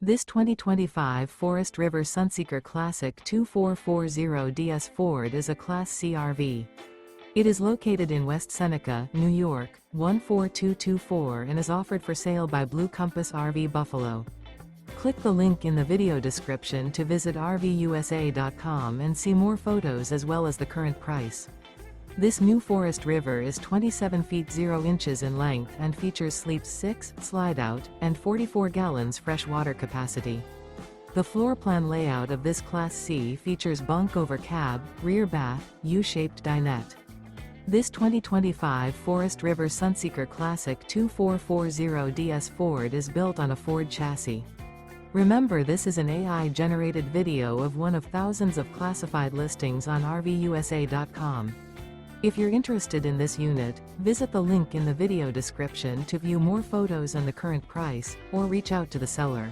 This 2025 Forest River Sunseeker Classic 2440DS Ford is a Class C RV. It is located in West Seneca, New York, 14224 and is offered for sale by Blue Compass RV Buffalo. Click the link in the video description to visit RVUSA.com and see more photos as well as the current price. This new Forest River is 27 feet 0 inches in length and features sleeps 6, Slideout, and 44 gallons fresh water capacity. The floor plan layout of this Class C features bunk over cab, rear bath, U-shaped dinette. This 2025 Forest River Sunseeker Classic 2440DS Ford is built on a Ford chassis. Remember, this is an AI-generated video of one of thousands of classified listings on RVUSA.com. If you're interested in this unit, visit the link in the video description to view more photos and the current price, or reach out to the seller.